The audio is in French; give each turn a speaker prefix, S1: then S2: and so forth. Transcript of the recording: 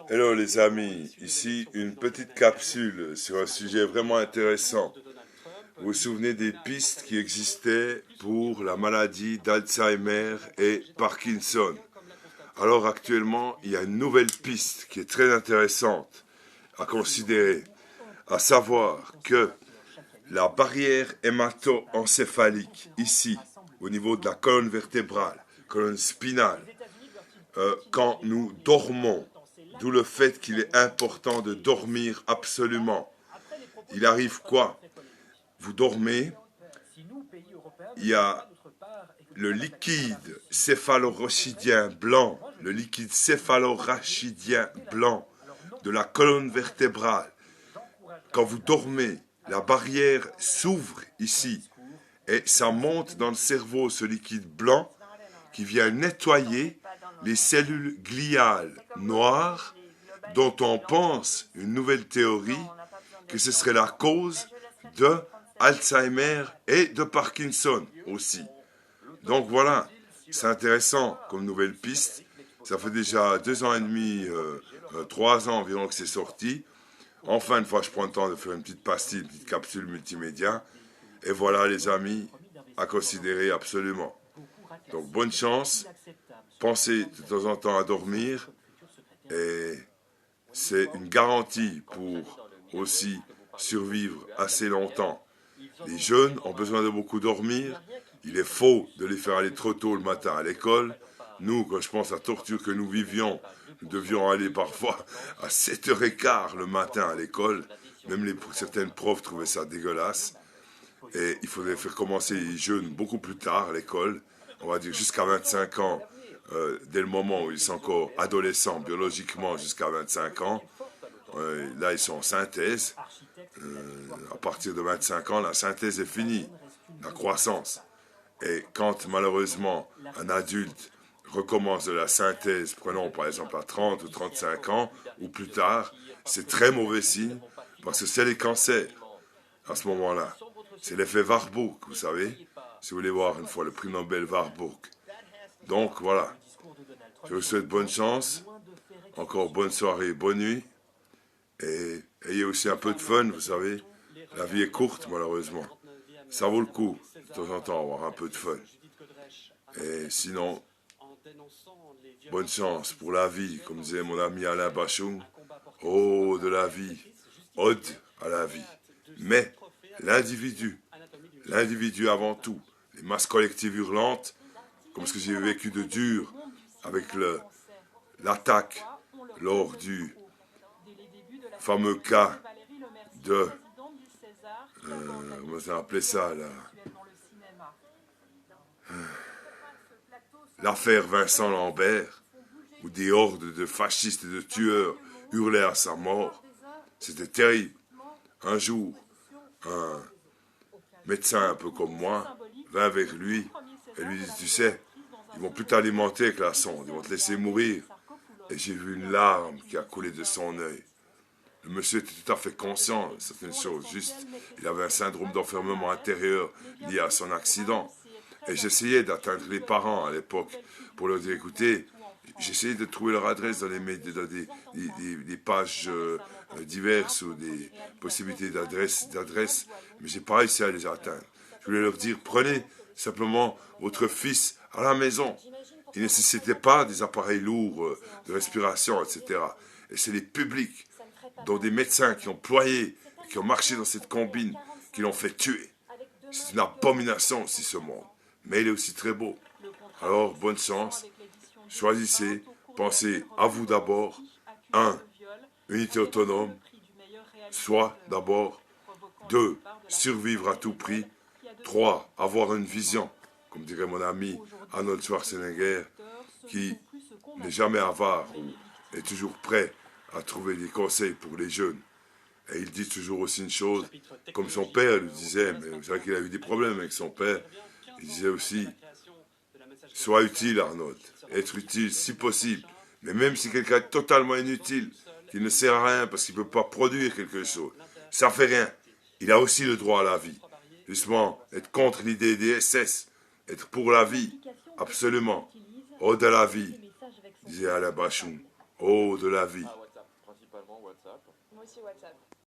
S1: Hello les amis, ici une petite capsule sur un sujet vraiment intéressant. Vous vous souvenez des pistes qui existaient pour la maladie d'Alzheimer et Parkinson? Alors actuellement, il y a une nouvelle piste qui est très intéressante à considérer, à savoir que la barrière hémato-encéphalique, ici, au niveau de la colonne vertébrale, colonne spinale, quand nous dormons, d'où le fait qu'il est important de dormir absolument. Il arrive quoi? Vous dormez, il y a le liquide céphalorachidien blanc, le liquide céphalorachidien blanc de la colonne vertébrale. Quand vous dormez, la barrière s'ouvre ici et ça monte dans le cerveau, ce liquide blanc qui vient nettoyer les cellules gliales noires dont on pense, une nouvelle théorie, que ce serait la cause de Alzheimer et de Parkinson aussi. Donc voilà, c'est intéressant comme nouvelle piste. Ça fait déjà 2 ans et demi, 3 ans environ que c'est sorti. Enfin, une fois, je prends le temps de faire une petite pastille, une petite capsule multimédia. Et voilà, les amis, à considérer absolument. Donc, bonne chance. Pensez de temps en temps à dormir. Et c'est une garantie pour aussi survivre assez longtemps. Les jeunes ont besoin de beaucoup dormir. Il est faux de les faire aller trop tôt le matin à l'école. Nous, quand je pense à la torture que nous vivions, nous devions aller parfois à 7h15 le matin à l'école. Même certaines profs trouvaient ça dégueulasse. Et il faudrait faire commencer les jeunes beaucoup plus tard à l'école. On va dire jusqu'à 25 ans, dès le moment où ils sont encore adolescents biologiquement jusqu'à 25 ans. Là, ils sont en synthèse. À partir de 25 ans, la synthèse est finie, la croissance. Et quand malheureusement un adulte recommence de la synthèse, prenons par exemple à 30 ou 35 ans ou plus tard, c'est très mauvais signe parce que c'est les cancers à ce moment-là. C'est l'effet Warburg, vous savez, si vous voulez voir une fois le prix Nobel Warburg. Donc voilà, je vous souhaite bonne chance, encore bonne soirée, bonne nuit, et ayez aussi un peu de fun, vous savez. La vie est courte malheureusement. Ça vaut le coup de temps en temps avoir un peu de fun. Et sinon, bonne chance pour la vie, comme disait mon ami Alain Bachung. Oh, de la vie, ode à la vie. Mais l'individu avant tout, les masses collectives hurlantes, comme ce que j'ai vécu de dur avec l'attaque lors du fameux cas de, comment ça appelait ça là, l'affaire Vincent Lambert, où des hordes de fascistes et de tueurs hurlaient à sa mort. C'était terrible. Un jour, un médecin un peu comme moi vint vers lui et lui dit, tu sais, ils vont plus t'alimenter avec la sonde, ils vont te laisser mourir. Et j'ai vu une larme qui a coulé de son œil. Le monsieur était tout à fait conscient de certaines choses, juste, il avait un syndrome d'enfermement intérieur lié à son accident. Et j'essayais d'atteindre les parents à l'époque pour leur dire, écoutez, j'essayais de trouver leur adresse dans des pages diverses ou des possibilités d'adresse, mais j'ai pas réussi à les atteindre. Je voulais leur dire, prenez simplement votre fils à la maison. Il ne nécessitait pas des appareils lourds de respiration, etc. Et c'est les publics, dont des médecins qui ont ployé, qui ont marché dans cette combine, qui l'ont fait tuer. C'est une abomination aussi ce monde. Mais il est aussi très beau. Alors, bonne chance. Choisissez, pensez à vous d'abord. 1. Unité autonome. Soit d'abord. 2. Survivre à tout prix. 3. Avoir une vision, comme dirait mon ami Arnold Schwarzenegger, qui n'est jamais avare ou est toujours prêt à trouver des conseils pour les jeunes. Et il dit toujours aussi une chose, comme son père lui disait, mais c'est vrai qu'il a eu des problèmes avec son père, il disait aussi, sois utile Arnold, être utile si possible, mais même si quelqu'un est totalement inutile, qui ne sert à rien parce qu'il ne peut pas produire quelque chose, ça fait rien, il a aussi le droit à la vie. Justement, être contre l'idée des SS, être pour la vie, absolument, oh de la vie, disait Alain Bachung, oh de la vie.
S2: WhatsApp.
S3: Moi aussi WhatsApp.